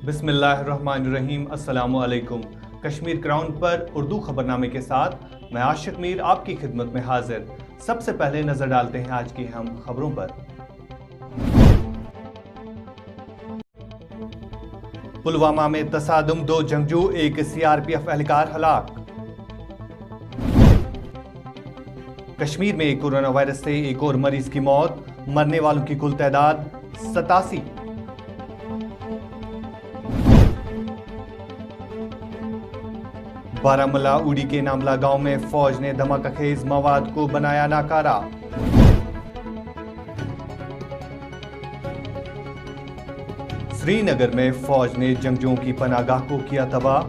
بسم اللہ الرحمن الرحیم۔ السلام علیکم۔ کشمیر کراؤن پر اردو خبرنامے کے ساتھ میں عاشق میر آپ کی خدمت میں حاضر۔ سب سے پہلے نظر ڈالتے ہیں آج کی اہم خبروں پر۔ پلوامہ میں تصادم، 2 جنگجو، 1 CRPF اہلکار ہلاک۔ کشمیر میں کورونا وائرس سے ایک اور مریض کی موت، مرنے والوں کی کل تعداد 87۔ بارہمولہ اوڑی کے ناملہ گاؤں میں فوج نے دھماکہ خیز مواد کو بنایا ناکارہ۔ سری نگر میں فوج نے جنگجوؤں کی پناہ گاہ کو کیا تباہ۔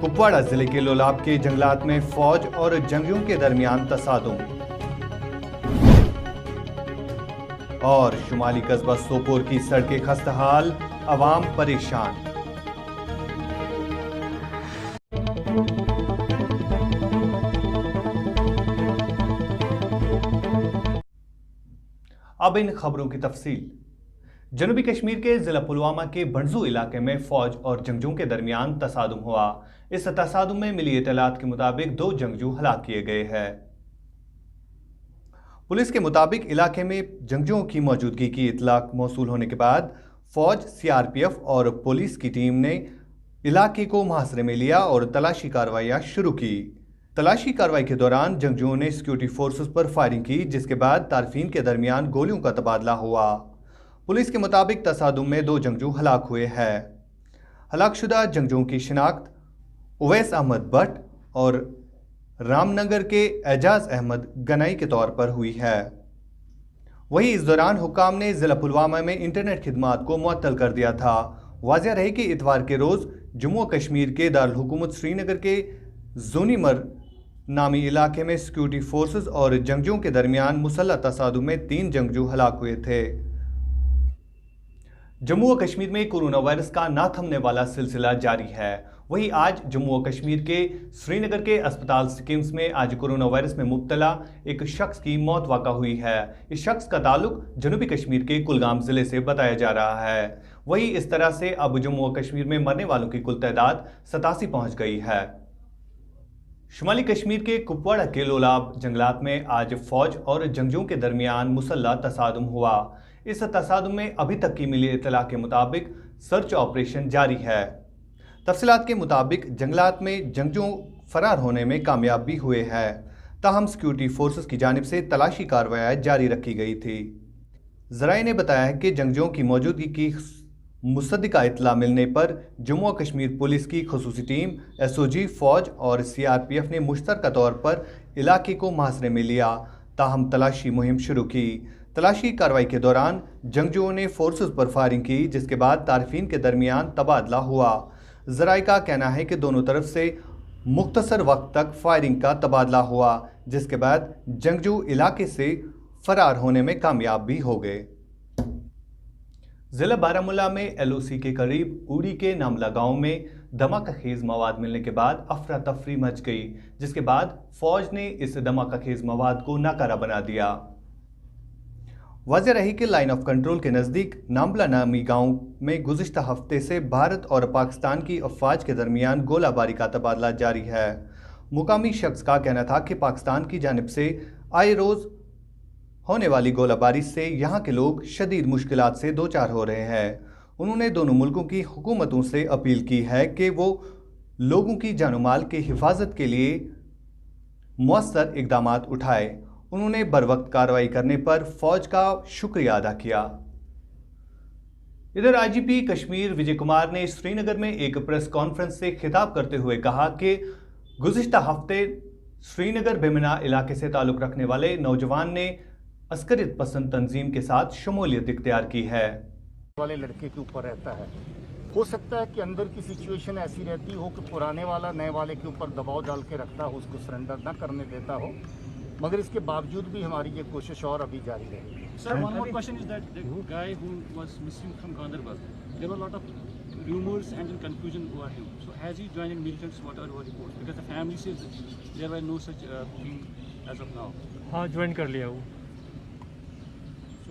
کپواڑہ ضلع کے لولاب کے جنگلات میں فوج اور جنگجوؤں کے درمیان تصادم۔ اور شمالی قصبہ سوپور کی سڑکیں خستحال، عوام پریشان۔ اب ان خبروں کی تفصیل۔ جنوبی کشمیر کے ضلع پلوامہ کے بنڈزو علاقے میں فوج اور جنگجوؤں کے درمیان تصادم ہوا۔ اس تصادم میں ملی اطلاعات کے مطابق 2 جنگجو ہلاک کیے گئے ہیں۔ پولیس کے مطابق علاقے میں جنگجوؤں کی موجودگی کی اطلاع موصول ہونے کے بعد فوج، CRPF اور پولیس کی ٹیم نے علاقے کو محاصرے میں لیا اور تلاشی کارروائیاں شروع کی۔ تلاشی کارروائی کے دوران جنگجوؤں نے سیکورٹی فورسز پر فائرنگ کی، جس کے بعد طرفین کے درمیان گولیوں کا تبادلہ ہوا۔ پولیس کے مطابق تصادم میں 2 جنگجو ہلاک ہوئے ہیں۔ ہلاک شدہ جنگجوؤں کی شناخت اویس احمد بٹ اور رام نگر کے اعجاز احمد گنائی کے طور پر ہوئی ہے۔ وہیں اس دوران حکام نے ضلع پلوامہ میں انٹرنیٹ خدمات کو معطل کر دیا تھا۔ واضح رہے کہ اتوار کے روز جموں و کشمیر کے دارالحکومت سری نگر کے زونیمر نامی علاقے میں سیکورٹی فورسز اور جنگجوؤں کے درمیان مسلح تصادم میں 3 جنگجو ہلاک ہوئے تھے۔ جموں و کشمیر میں کورونا وائرس کا نہ تھمنے والا سلسلہ جاری ہے۔ وہیں آج جموں و کشمیر کے سری نگر کے اسپتال سکمز میں آج کورونا وائرس میں مبتلا ایک شخص کی موت واقع ہوئی ہے۔ اس شخص کا تعلق جنوبی کشمیر کے کلگام ضلع سے بتایا جا رہا ہے۔ وہیں اس طرح سے اب جموں و کشمیر میں مرنے والوں کی کل تعداد 87 پہنچ گئی ہے۔ شمالی کشمیر کے کپواڑہ کے لولاب جنگلات میں آج فوج اور جنگجوؤں کے درمیان مسلح تصادم ہوا۔ اس تصادم میں ابھی تک کی ملی اطلاع کے مطابق سرچ آپریشن جاری ہے۔ تفصیلات کے مطابق جنگلات میں جنگجو فرار ہونے میں کامیاب بھی ہوئے ہیں، تاہم سیکورٹی فورسز کی جانب سے تلاشی کارروائیاں جاری رکھی گئی تھی۔ ذرائع نے بتایا ہے کہ جنگجوؤں کی موجودگی کی مصدقہ اطلاع ملنے پر جموں و کشمیر پولیس کی خصوصی ٹیم، SOG، فوج اور CRPF نے مشترکہ طور پر علاقے کو محاصرے میں لیا، تاہم تلاشی مہم شروع کی۔ تلاشی کارروائی کے دوران جنگجوؤں نے فورسز پر فائرنگ کی، جس کے بعد طرفین کے درمیان تبادلہ ہوا۔ ذرائع کا کہنا ہے کہ دونوں طرف سے مختصر وقت تک فائرنگ کا تبادلہ ہوا، جس کے بعد جنگجو علاقے سے فرار ہونے میں کامیاب بھی ہو گئے۔ ضلع بارہمولہ میں LOC کے قریب اوڑی کے ناملہ گاؤں میں دھماکہ خیز مواد ملنے کے بعد افراتفری مچ گئی، جس کے بعد فوج نے اس دھماکہ خیز مواد کو ناکارہ بنا دیا۔ واضح رہی کہ لائن آف کنٹرول کے نزدیک ناملہ نامی گاؤں میں گزشتہ ہفتے سے بھارت اور پاکستان کی افواج کے درمیان گولہ باری کا تبادلہ جاری ہے۔ مقامی شخص کا کہنا تھا کہ پاکستان کی جانب سے آئے روز ہونے والی گولہ باری سے یہاں کے لوگ شدید مشکلات سے دوچار ہو رہے ہیں۔ انہوں نے دونوں ملکوں کی حکومتوں سے اپیل کی ہے کہ وہ لوگوں کی جان و مال کی حفاظت کے لیے مؤثر اقدامات اٹھائے۔ انہوں نے بروقت کارروائی کرنے پر فوج کا شکریہ ادا کیا۔ ادھر IGP کشمیر وجے کمار نے سری نگر میں ایک پریس کانفرنس سے خطاب کرتے ہوئے کہا کہ گزشتہ ہفتے سری نگر بیمنا علاقے سے تعلق رکھنے والے نوجوان نے عسکریت پسند تنظیم کے ساتھ شمولیت اختیار کی ہے۔ والے لڑکے کے اوپر رہتا ہے، ہو سکتا ہے کہ اندر کی سچویشن ایسی رہتی ہو کہ پرانے والا نئے والے کے اوپر دباؤ ڈال کے رکھتا ہو، اس کو سرنڈر نہ کرنے دیتا ہو، مگر اس کے باوجود بھی ہماری یہ کوشش اور ابھی جاری رہے گی۔ Sir, one more question is that the guy who was missing from Gandarbal, there were a lot of rumors and confusion over him. So has he joined in militants, whatever were reports? Because the family says there were no such thing as of now. ہاں join کر لیا وہ۔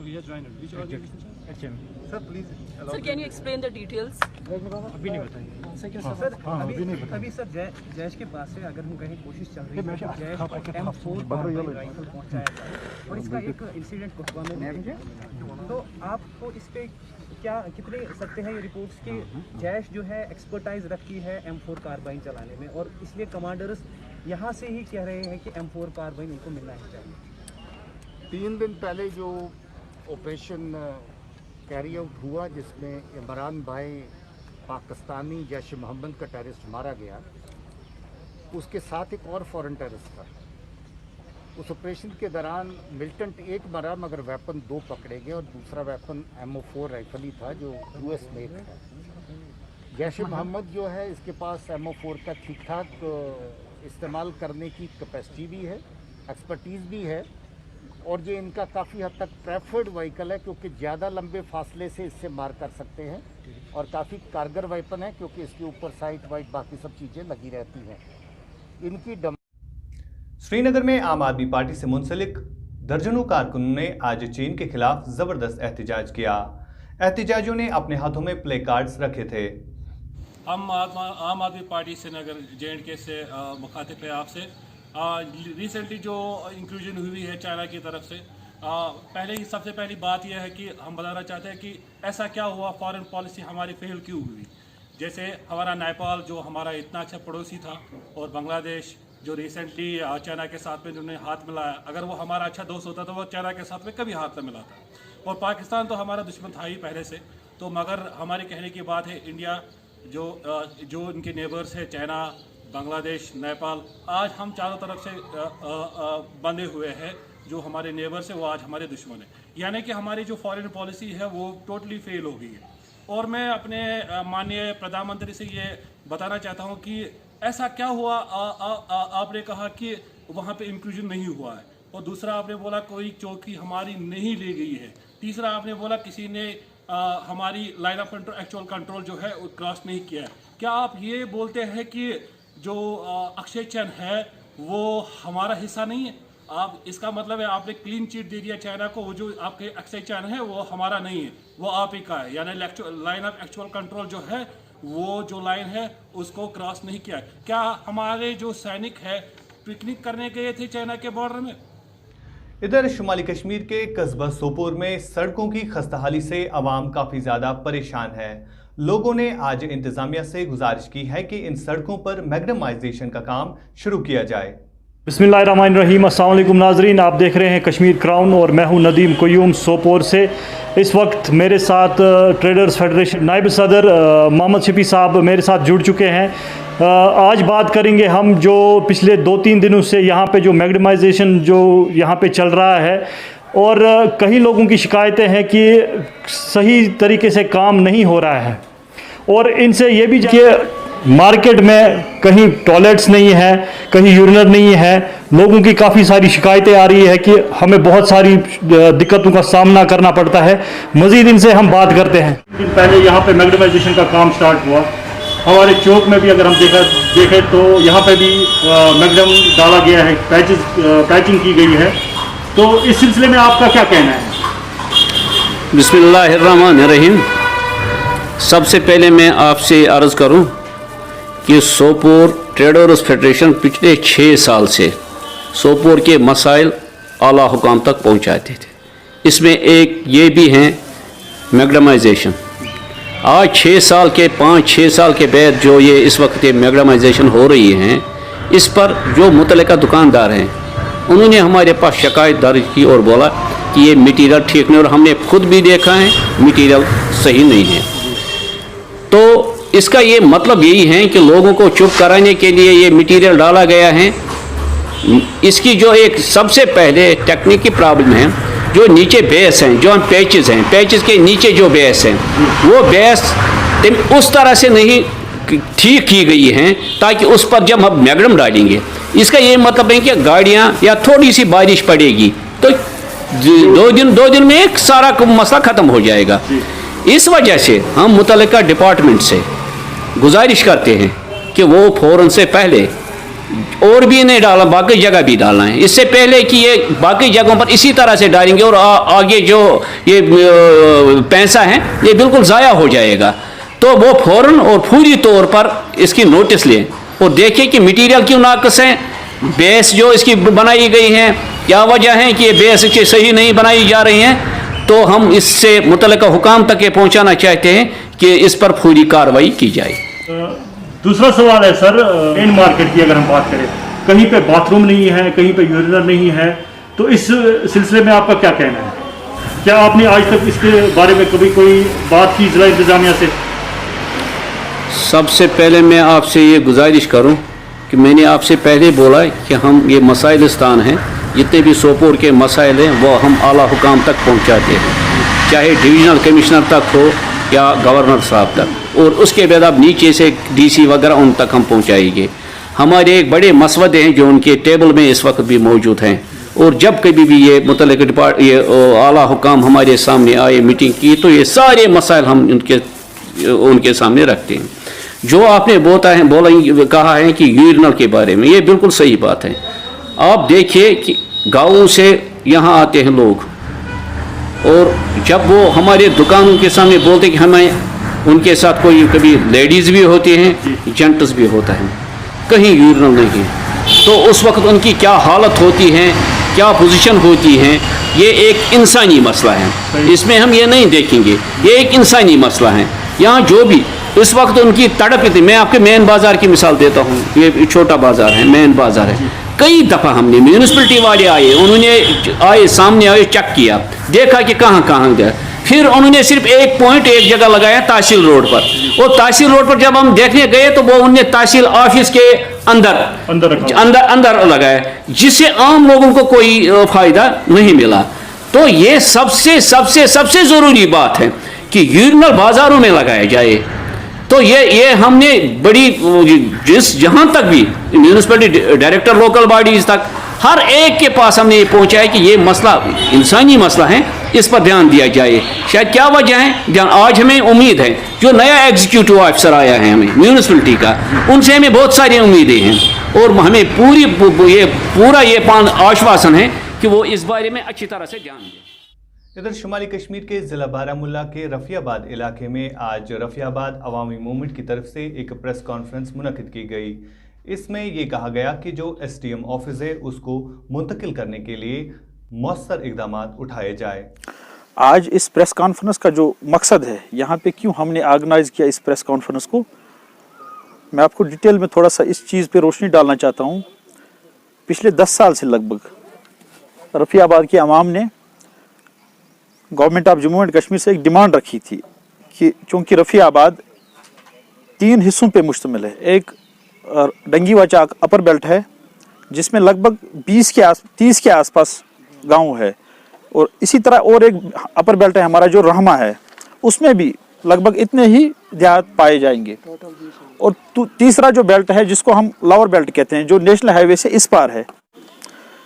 So he has joined it. Which organization, sir? Sir please Sir, can you explain the details? अभी नहीं बताएंगे. Sir अभी sir Jaish के पास से अगर हम कहीं कोशिश चल रही है कि जैश को M4 कार्बाइन राइफल पहुंचाया जाए और इसका एक इंसिडेंट कोटवा में भी है, तो आपको इस पे क्या कितने सकते हैं ये रिपोर्ट्स कि जैश जो है एक्सपर्टाइज रखती है M4 कार्बाइन चलाने में, और इसलिए कमांडर्स यहाँ से ही कह रहे हैं कि M4 कार्बाइन उनको मिलना ही चाहिए. 3 दिन पहले जो ऑपरेशन कैरी आउट हुआ जिसमें इमरान भाई पाकिस्तानी जैश मोहम्मद का टेररिस्ट मारा गया, उसके साथ एक और फॉरेन टेररिस्ट था. उस ऑपरेशन के दौरान मिलिटेंट एक मरा मगर वेपन 2 पकड़े गए और दूसरा वेपन MO4 राइफल ही था जो US मेक है. जैश मोहम्मद जो है इसके पास MO4 का ठीक ठाक इस्तेमाल करने की कैपेसिटी भी है, एक्सपर्टीज़ भी है, और ये इनका काफ़ी हद तक प्रेफर्ड व्हीकल है क्योंकि ज़्यादा लंबे फासले से इससे मार कर सकते हैं और काफ़ी कारगर वेपन है क्योंकि इसके ऊपर साइट वाइट बाकी सब चीज़ें लगी रहती हैं. इनकी श्रीनगर में आम आदमी पार्टी से मुंसलिक दर्जनों कारकुनों ने आज चीन के खिलाफ जबरदस्त एहतजाज किया. एहतजाजियों ने अपने हाथों में प्ले कार्ड्स रखे थे. हम आम आदमी पार्टी श्रीनगर JNK से मुखातिब है आपसे. रिसेंटली जो इंक्लूजन हुई है चाइना की तरफ से, पहले ही सबसे पहली बात यह है कि हम बताना चाहते हैं कि ऐसा क्या हुआ, फॉरेन पॉलिसी हमारी फेल क्यों हुई. जैसे हमारा नेपाल जो हमारा इतना अच्छा पड़ोसी था, और बांग्लादेश जो रिसेंटली चाइना के साथ में जिन्होंने हाथ मिलाया, अगर वो हमारा अच्छा दोस्त होता तो वो चाइना के साथ में कभी हाथ न मिलाता. और पाकिस्तान तो हमारा दुश्मन था ही पहले से. तो मगर हमारे कहने की बात है, इंडिया जो इनके नेबर्स है चाइना, बांग्लादेश, नेपाल, आज हम चारों तरफ से बंधे हुए हैं. जो हमारे नेबर्स है वो आज हमारे दुश्मन है. यानी कि हमारी जो फॉरेन पॉलिसी है वो टोटली फेल हो गई है. और मैं अपने माननीय प्रधानमंत्री से ये बताना चाहता हूँ कि ऐसा क्या हुआ. आपने कहा कि वहाँ पे इंक्लूजन नहीं हुआ है, और दूसरा आपने बोला कोई चौकी हमारी नहीं ली गई है. तीसरा आपने बोला किसी ने हमारी लाइन ऑफ एक्चुअल कंट्रोल जो है क्रॉस नहीं किया है. क्या आप ये बोलते हैं कि जो अक्षय चैन है वो हमारा हिस्सा नहीं है? आप इसका मतलब है आपने क्लीन चिट दे दिया चाइना को, वो जो आपके अक्षय चैन है वो हमारा नहीं है, वो आप ही का है. यानी लाइन ऑफ एक्चुअल कंट्रोल जो है वो जो लाइन है उसको क्रॉस नहीं किया. क्या हमारे जो सैनिक है पिकनिक करने गए थे चाइना के बॉर्डर में? इधर शुमाली कश्मीर के कस्बा सोपोर में सड़कों की खस्ताहाली से अवाम काफ़ी ज़्यादा परेशान है. लोगों ने आज इंतज़ामिया से गुजारिश की है कि इन सड़कों पर मैग्नेमाइजेशन का काम शुरू किया जाए. बिस्मिल्लाहिर्रहमानिर्रहीम. अस्सलाम वालेकुम नाजरीन, आप देख रहे हैं कश्मीर क्राउन और मैं हूं नदीम कोयूम सोपोर से. इस वक्त मेरे साथ ट्रेडर्स फेडरेशन नायब सदर मोहम्मद शफी साहब मेरे साथ जुड़ चुके हैं. आज बात करेंगे हम जो पिछले 2-3 दिनों से यहाँ पे जो मैग्नेमाइजेशन जो यहाँ पे चल रहा है, और कई लोगों की शिकायतें हैं कि सही तरीके से काम नहीं हो रहा है. और इनसे ये भी कि मार्केट में कहीं टॉयलेट्स नहीं है, कहीं यूरिनर नहीं है. लोगों की काफ़ी सारी शिकायतें आ रही है कि हमें बहुत सारी दिक्कतों का सामना करना पड़ता है. मज़ीद इनसे हम बात करते हैं. दिन पहले यहाँ पे मैग्नेमाइजेशन का काम स्टार्ट हुआ. हमारे चौक में भी अगर हम देखें तो यहाँ पे भी मैग्नेम डाला गया है, पैचिंग की गई है. तो इस सिलसिले में आपका क्या कहना है? बिस्मिल्लाहिर्रहमानिर्रहीम. सबसे पहले मैं आपसे अर्ज़ करूं कि सोपोर ट्रेडर्स फेडरेशन पिछले 6 साल से सोपोर के मसाइल आला हुकाम तक पहुंचाते थे. इसमें एक ये भी हैं मैग्नेमाइजेशन. आज 5-6 साल के बाद जो ये इस वक्त ये मैग्नेमाइजेशन हो रही हैं, इस पर जो मुतल्लिका दुकानदार हैं उन्होंने हमारे पास शिकायत दर्ज की और बोला कि ये मटीरियल ठीक नहीं, और हमने खुद भी देखा है मटीरियल सही नहीं है. तो इसका ये मतलब यही है कि लोगों को चुप कराने के लिए ये मटीरियल डाला गया है. इसकी जो एक सबसे पहले टेक्निकी प्रॉब्लम है, जो नीचे बेस हैं, जो हम पैचेस हैं, पैचेस के नीचे जो बेस हैं वो बेस उस तरह से नहीं ठीक की गई हैं ताकि उस पर जब हम मैग्नेम डालेंगे, इसका ये मतलब है कि गाड़ियाँ या थोड़ी सी बारिश पड़ेगी तो 2 दिन में एक सारा मसला ख़त्म हो जाएगा. इस वजह से हम मुतल्लिका डिपार्टमेंट से गुजारिश करते हैं कि वो फ़ौरन से पहले और भी नहीं डाला, बाकी जगह भी डालना है, इससे पहले कि ये बाकी जगहों पर इसी तरह से डालेंगे और आगे जो ये पैसा है ये बिल्कुल ज़ाया हो जाएगा। तो वो फ़ौरन और पूरी तौर पर इसकी नोटिस लें और देखें कि मटीरियल क्यों नाक़िस है, बेस जो इसकी बनाई गई हैं क्या वजह है कि ये बेस इसकी सही नहीं बनाई जा रही हैं। तो हम इससे मुतल्लिका हुकाम तक ये पहुँचाना चाहते हैं कि इस पर पूरी कार्रवाई की जाए। दूसरा सवाल है सर, मेन मार्केट की अगर हम बात करें, कहीं पे बाथरूम नहीं है, कहीं पे यूरिनल नहीं है, तो इस सिलसिले में आपका क्या कहना है? क्या आपने आज तक इसके बारे में कभी कोई बात की जिला इंतजामिया से? सबसे पहले मैं आपसे ये गुजारिश करूं कि मैंने आपसे पहले बोला कि हम ये मसाइलिस्तान हैं, जितने भी सोपोर के मसाइल हैं वो हम आला हुकाम तक पहुंचाते हैं, चाहे डिवीज़नल कमिश्नर तक हो या गवर्नर साहब तक, और उसके बाद अब नीचे से डीसी वगैरह उन तक हम पहुंचाएंगे। हमारे एक बड़े मसवदे हैं जो उनके टेबल में इस वक्त भी मौजूद हैं, और जब कभी भी ये मुतल्लिका ये आला हुकाम हमारे सामने आए मीटिंग की तो ये सारे मसाइल हम उनके सामने रखते हैं। जो आपने कहा है कि यूरिनल के बारे में, ये बिल्कुल सही बात है। आप देखिए कि गाँव से यहाँ आते हैं लोग, और जब वो हमारे दुकानों के सामने बोलते कि हमें उनके साथ कोई कभी लेडीज़ भी होती हैं, जेंट्स भी होता है, कहीं यूरिनल नहीं है, तो उस वक्त उनकी क्या हालत होती है, क्या पोजीशन होती है, ये एक इंसानी मसला है, इसमें हम ये नहीं देखेंगे, ये एक इंसानी मसला है। यहाँ जो भी इस वक्त उनकी तड़प थी, मैं आपके मेन बाज़ार की मिसाल देता हूँ, ये छोटा बाज़ार है, मेन बाज़ार है, कई दफ़ा हमने म्यूनिसिपलिटी वाले आए, उन्होंने सामने आए, चेक किया, देखा कि कहाँ कहाँ गया, फिर उन्होंने सिर्फ एक पॉइंट एक जगह लगाया तहसील रोड पर, और तहसील रोड पर जब हम देखने गए तो वो उन्होंने तहसील ऑफिस के अंदर लगाया, जिससे आम लोगों को कोई फ़ायदा नहीं मिला। तो ये सबसे ज़रूरी बात है कि यूरिनल बाज़ारों में लगाया जाए। तो ये हमने बड़ी जहाँ तक भी म्यूनिसिपलिटी डायरेक्टर लोकल बॉडीज़ तक हर एक के पास हमने ये पहुँचाया कि ये मसला इंसानी मसला है, इस पर ध्यान दिया जाए। शायद क्या वजह है, आज हमें उम्मीद है जो नया एग्जीक्यूटिव ऑफिसर आया है हमें म्यूनिसिपलिटी का, उनसे हमें बहुत सारी उम्मीदें हैं, और हमें पूरा ये आश्वासन है कि वो इस बारे में अच्छी तरह से ध्यान दें। इधर शुमाली कश्मीर के ज़िला बारामुल्ला के रफ़ियाबाद इलाके में आज रफ़ियाबाद अवामी मूवमेंट की तरफ से एक प्रेस कॉन्फ्रेंस मुनक़िद की गई। इसमें ये कहा गया कि जो SDM ऑफिस है उसको मुंतकिल करने के लिए मौसर इक़दाम उठाए जाए। आज इस प्रेस कॉन्फ्रेंस का जो मकसद है, यहाँ पे क्यों हमने ऑर्गेनाइज़ किया इस प्रेस कॉन्फ्रेंस को, मैं आपको डिटेल में थोड़ा सा इस चीज़ पे रोशनी डालना चाहता हूँ। पिछले 10 साल से लगभग रफ़ियाबाद के अवाम ने government of Jammu and Kashmir से एक डिमांड रखी थी कि चूँकि रफ़ियाबाद 3 हिस्सों पे मुश्तमिल है, एक डंगीवा चाक अपर बेल्ट है जिसमें लगभग 30 के आसपास गांव है, और इसी तरह और एक अपर बेल्ट है हमारा जो रहमा है, उसमें भी लगभग इतने ही देहात पाए जाएंगे, और तीसरा जो बेल्ट है जिसको हम लोअर बेल्ट कहते हैं, जो नेशनल हाईवे से इस पार है।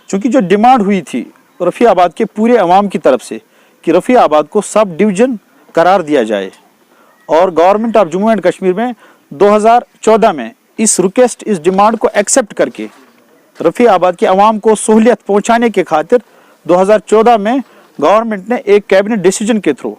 चूँकि जो डिमांड हुई थी रफ़ियाबाद के पूरे अवाम की तरफ से कि रफ़ियाबाद को सब डिवीज़न करार दिया जाए, और government of Jammu and Kashmir में 2014 में इस रिक्वेस्ट, इस डिमांड को एक्सेप्ट करके रफ़ियाबाद के अवाम को सहूलियत पहुंचाने के खातिर 2014 में गवर्नमेंट ने एक कैबिनेट डिसीजन के थ्रू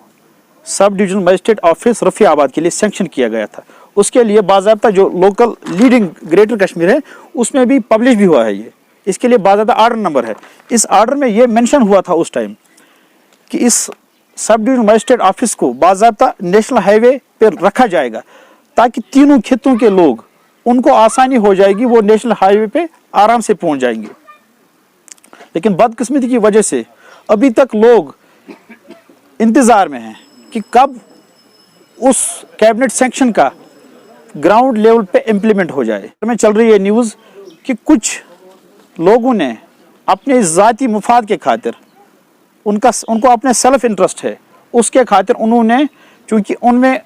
सब डिवीजनल मजिस्ट्रेट ऑफिस रफ़ियाबाद के लिए सैंक्शन किया गया था। उसके लिए बाज़ाब्ता जो लोकल लीडिंग ग्रेटर कश्मीर है उसमें भी पब्लिश भी हुआ है, ये इसके लिए बाज़ाब्ता आर्डर नंबर है। इस आर्डर में ये मेंशन हुआ था उस टाइम कि इस सब डिवीजनल मजिस्ट्रेट ऑफिस को बाज़ाब्ता नेशनल हाईवे पर रखा जाएगा, ताकि तीनों खित्तों के लोग, उनको आसानी हो जाएगी, वो नेशनल हाईवे पे आराम से पहुंच जाएंगे। लेकिन बदकिस्मती की वजह से अभी तक लोग इंतज़ार में हैं कि कब उस कैबिनेट सैंक्शन का ग्राउंड लेवल पे इम्प्लीमेंट हो जाए। में चल रही है न्यूज़ कि कुछ लोगों ने अपने ज़ाती मुफाद के खातिर, उनको अपने सेल्फ इंटरेस्ट है, उसके खातिर उन्होंने, चूँकि उनमें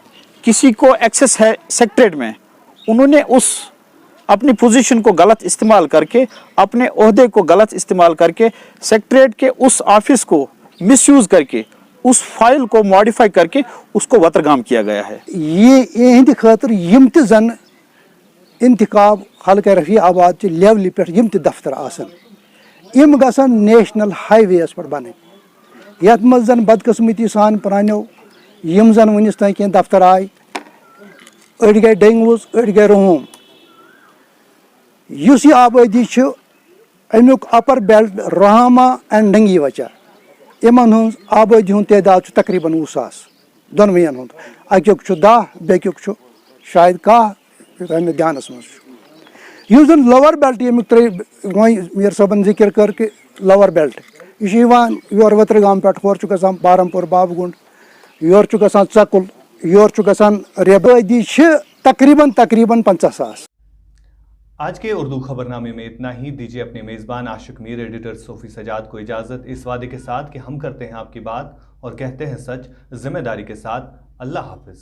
किसी को एक्सेस है सेक्रेटरीट में, उन्होंने उस अपनी पोजीशन को गलत इस्तेमाल करके, अपने ओहदे को गलत इस्तेमाल करके, सेक्रेटरीट के उस ऑफिस को मिसयूज़ करके, उस फाइल को मॉडिफाई करके उसको वतरगाम किया गया है। ये खातर यम त जन इंतखाब हल्का रफी आबाद च लेवल पे यम त दफ्तर आसन यम गसन नेशनल हाईवेस पर बन यथ मज जन बदकिस्मती सान प्रानो यम जन वनिस तक कह दफ्तर आए अड़ गए डेंगूज अड़ गए रोहूम युस यह आबादी अमुक अपर बेल्ट रोहामा एंड डंगी वचा इन हज आबादी हूँ तादाद तकरीबन 20,000 दोनवन हूँ अक्युक 10 बेक्युक शायद कह ध्यानस मज जन लोअर बेल्ट यमुक मीर साहबन जिक्र कर कि लोअर बेल्ट यह योर वत्रगाम पे होर ग बारमपुर बाबगुंड योर ग चकुल योर ग रेबादी तकरीबन 50,000। आज के उर्दू खबरनामे में इतना ही। दीजिए अपने मेज़बान आशिक मीर एडिटर सोफ़ी सजाद को इजाज़त, इस वादे के साथ कि हम करते हैं आपकी बात और कहते हैं सच जिम्मेदारी के साथ। अल्लाह हाफिज़।